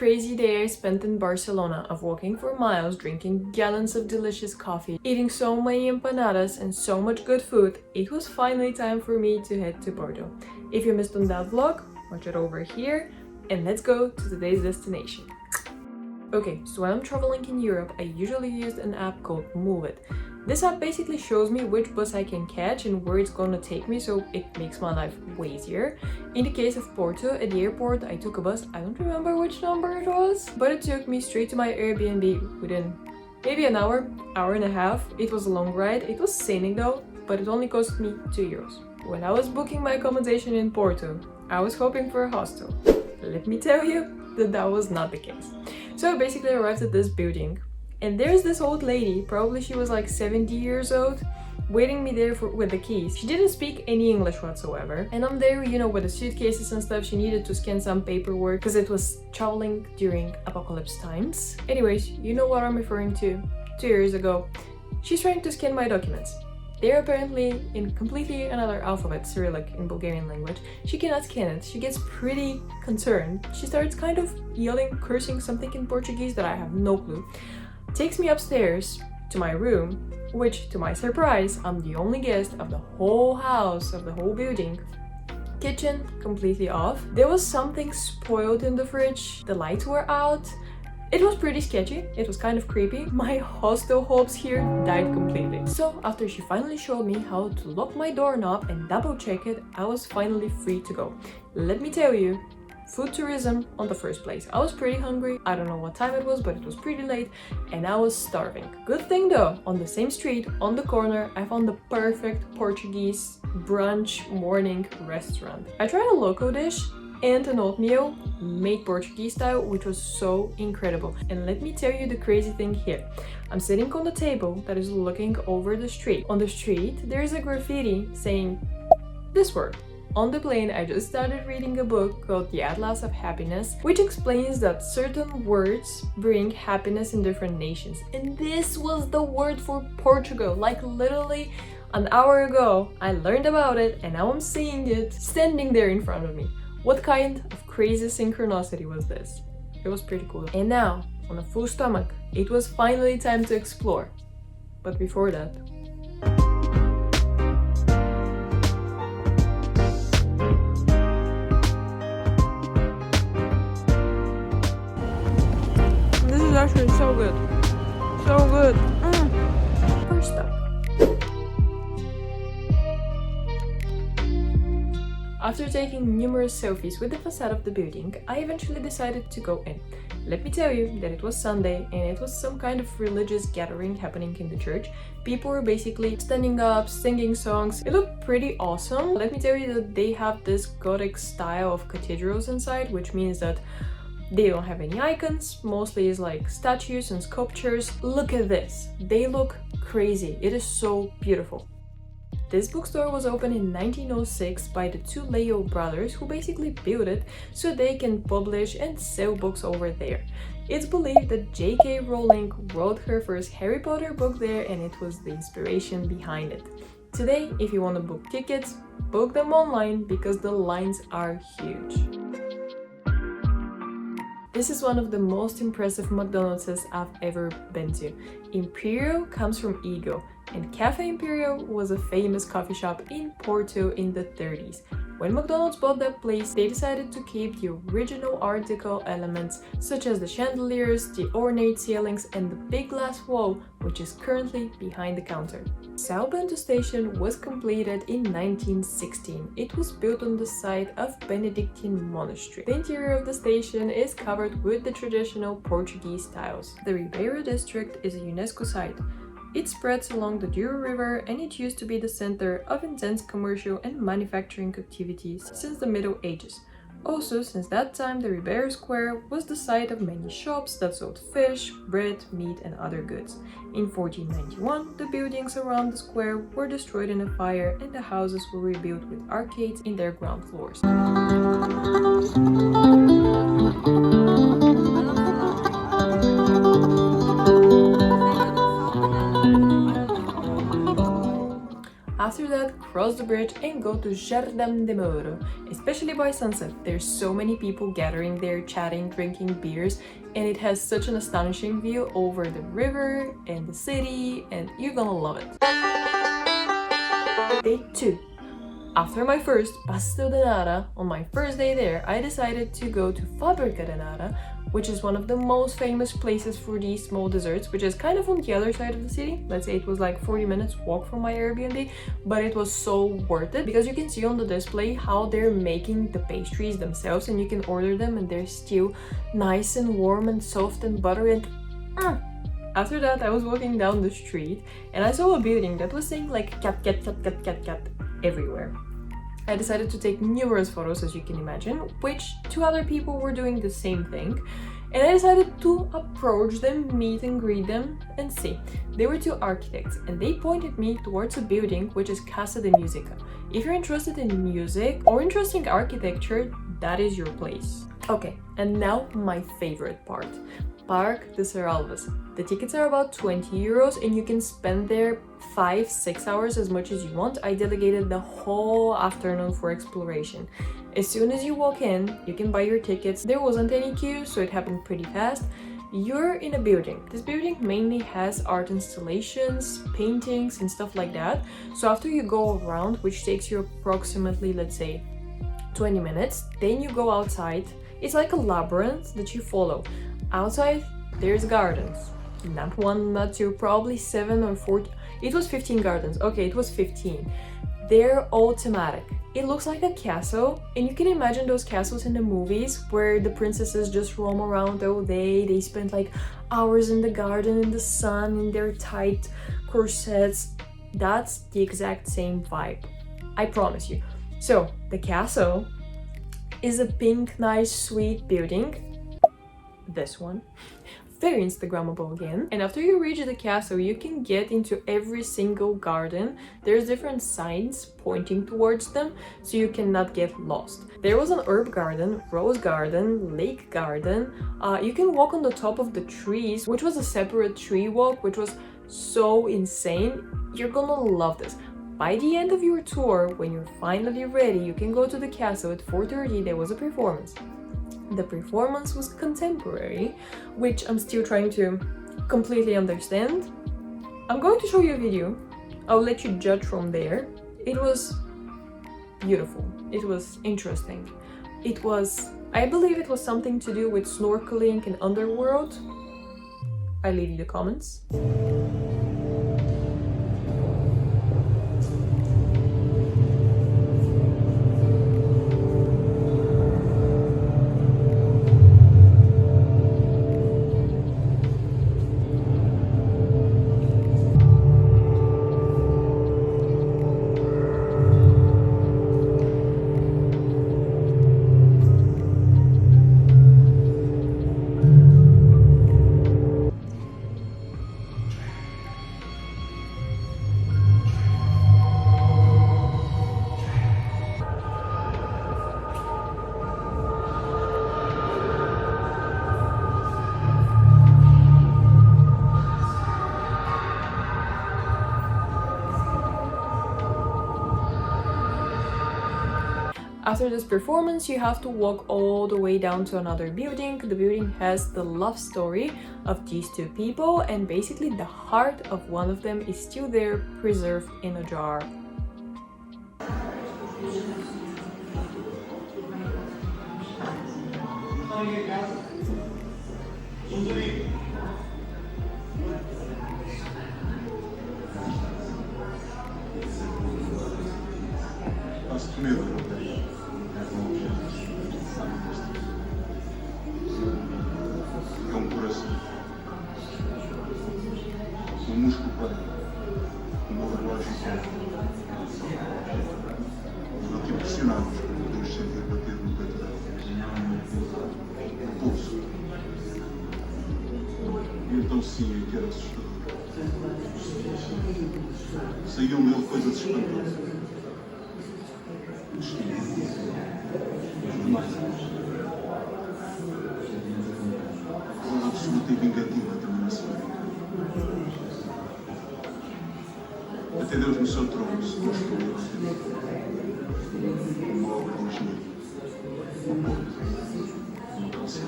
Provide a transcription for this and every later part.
crazy day I spent in Barcelona of walking for miles, drinking gallons of delicious coffee, eating so many empanadas and so much good food, it was finally time for me to head to Porto. If you missed on that vlog, watch it over here and let's go to today's destination. Okay, so when I'm traveling in Europe, I usually use an app called Move It. This app basically shows me which bus I can catch and where it's gonna take me, so it makes my life way easier. In the case of Porto, at the airport, I took a bus. I don't remember which number it was, but it took me straight to my Airbnb within maybe an hour and a half. It was a long ride. It was scenic though, but it only cost me €2. When I was booking my accommodation in Porto, I was hoping for a hostel. Let me tell you that was not the case. So I basically arrived at this building. And there's this old lady, probably she was like 70 years old, waiting me there with the keys. She didn't speak any English whatsoever. And I'm there, you know, with the suitcases and stuff. She needed to scan some paperwork because it was traveling during apocalypse times. Anyways, you know what I'm referring to. 2 years ago, she's trying to scan my documents. They're apparently in completely another alphabet, Cyrillic in Bulgarian language. She cannot scan it. She gets pretty concerned. She starts kind of yelling, cursing something in Portuguese that I have no clue. Takes me upstairs to my room, which to my surprise, I'm the only guest of the whole house, of the whole building. Kitchen completely off. There was something spoiled in the fridge. The lights were out. It was pretty sketchy. It was kind of creepy. My hostel hopes here died completely. So after she finally showed me how to lock my doorknob and double check it, I was finally free to go. Let me tell you, food tourism on the first place. I was pretty hungry. I don't know what time it was, but it was pretty late and I was starving. Good thing though, on the same street, on the corner, I found the perfect Portuguese brunch morning restaurant. I tried a local dish and an oatmeal made Portuguese style, which was so incredible. And let me tell you the crazy thing here. I'm sitting on the table that is looking over the street. On the street, there's a graffiti saying this word. On the plane, I just started reading a book called The Atlas of Happiness, which explains that certain words bring happiness in different nations. And this was the word for Portugal. Like literally an hour ago, I learned about it and now I'm seeing it standing there in front of me. What kind of crazy synchronicity was this? It was pretty cool. And now, on a full stomach, it was finally time to explore. But before that, this is actually so good. So good. First up. After taking numerous selfies with the facade of the building, I eventually decided to go in. Let me tell you that it was Sunday and it was some kind of religious gathering happening in the church. People were basically standing up, singing songs. It looked pretty awesome. Let me tell you that they have this Gothic style of cathedrals inside, which means that they don't have any icons, mostly is like statues and sculptures. Look at this. They look crazy. It is so beautiful. This bookstore was opened in 1906 by the two Leo brothers who basically built it so they can publish and sell books over there. It's believed that J.K. Rowling wrote her first Harry Potter book there and it was the inspiration behind it. Today, if you want to book tickets, book them online because the lines are huge. This is one of the most impressive McDonald's I've ever been to. Imperial comes from Ego, and Cafe Imperial was a famous coffee shop in Porto in the 30s. When McDonald's bought that place, they decided to keep the original Art Deco elements, such as the chandeliers, the ornate ceilings, and the big glass wall, which is currently behind the counter. São Bento station was completed in 1916. It was built on the site of Benedictine monastery. The interior of the station is covered with the traditional Portuguese tiles. The Ribeiro district is a UNESCO site. It spreads along the Douro River and it used to be the center of intense commercial and manufacturing activities since the Middle Ages. Also, since that time, the Ribeiro Square was the site of many shops that sold fish, bread, meat and other goods. In 1491, the buildings around the square were destroyed in a fire and the houses were rebuilt with arcades in their ground floors. After that, cross the bridge and go to Jardim de Moro. Especially by sunset, there's so many people gathering there, chatting, drinking beers, and it has such an astonishing view over the river and the city, and you're gonna love it. Day 2. After my first pastel de nata, on my first day there, I decided to go to Fábrica de Nata, which is one of the most famous places for these small desserts, which is kind of on the other side of the city. Let's say it was like 40 minutes walk from my Airbnb, but it was so worth it because you can see on the display how they're making the pastries themselves, and you can order them and they're still nice and warm and soft and buttery and After that, I was walking down the street and I saw a building that was saying like cat cat cat cat cat cat everywhere. I decided to take numerous photos, as you can imagine, which 2 other people were doing the same thing, and I decided to approach them, meet and greet them, and see. They were 2 architects, and they pointed me towards a building which is Casa de Música. If you're interested in music or interesting architecture, that is your place. Okay, and now my favorite part. Parque de Serralves. The tickets are about 20 euros and you can spend there 5-6 hours, as much as you want. I delegated the whole afternoon for exploration. As soon as you walk in, you can buy your tickets. There wasn't any queue, so it happened pretty fast. You're in a building. This building mainly has art installations, paintings and stuff like that. So after you go around, which takes you approximately, let's say, 20 minutes, then you go outside. It's like a labyrinth that you follow. Outside, there's gardens. Not 1, not 2, probably 7 or 4. It was 15 gardens. Okay, it was 15. They're all thematic. It looks like a castle, and you can imagine those castles in the movies where the princesses just roam around all day. They spend like hours in the garden in the sun in their tight corsets. That's the exact same vibe. I promise you. So, the castle is a pink, nice, sweet building. This one. Very Instagrammable again. And after you reach the castle, you can get into every single garden. There's different signs pointing towards them, so you cannot get lost. There was an herb garden, rose garden, lake garden. You can walk on the top of the trees, which was a separate tree walk, which was so insane. You're gonna love this. By the end of your tour, when you're finally ready, you can go to the castle. At 4:30 there was a performance. The performance was contemporary, which I'm still trying to completely understand. I'm going to show you a video. I'll let you judge from there. It was beautiful. It was interesting. I believe it was something to do with snorkeling and underworld. I leave you the comments. After this performance, you have to walk all the way down to another building. The building has the love story of these 2 people, and basically the heart of one of them is still there, preserved in a jar. Músculo para o relógio não te impressionamos com o sentir bater no peito no pulso. E então sim, que era assustador. Saíam dele coisas espantosas. Uma absoluta e vingativa também na sua vida. Até Deus no seu trono se mostrou uma obra magnífica. O Porto, uma canção.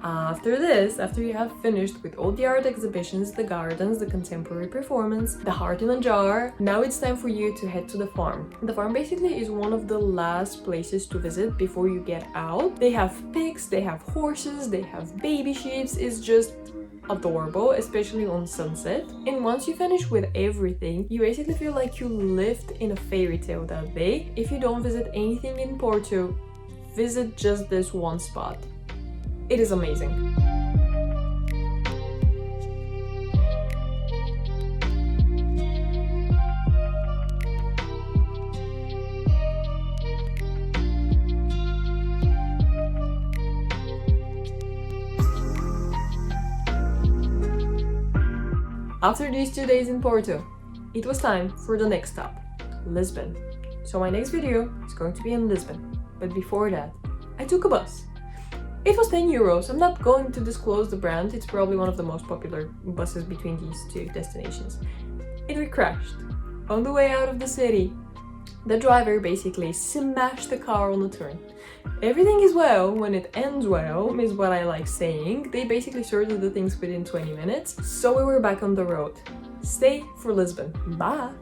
After this, after you have finished with all the art exhibitions, the gardens, the contemporary performance, the heart in a jar, now it's time for you to head to the farm. The farm basically is one of the last places to visit before you get out. They have pigs, they have horses, they have baby sheep. It's just adorable, especially on sunset. And once you finish with everything, you basically feel like you lived in a fairy tale that day. If you don't visit anything in Porto, visit just this one spot. It is amazing. After these 2 days in Porto, it was time for the next stop, Lisbon. So my next video is going to be in Lisbon. But before that, I took a bus. It was 10 euros. I'm not going to disclose the brand. It's probably one of the most popular buses between these two destinations. It crashed on the way out of the city. The driver basically smashed the car on the turn. Everything is well when it ends well, is what I like saying. They basically sorted the things within 20 minutes, so we were back on the road. Stay for Lisbon. Bye!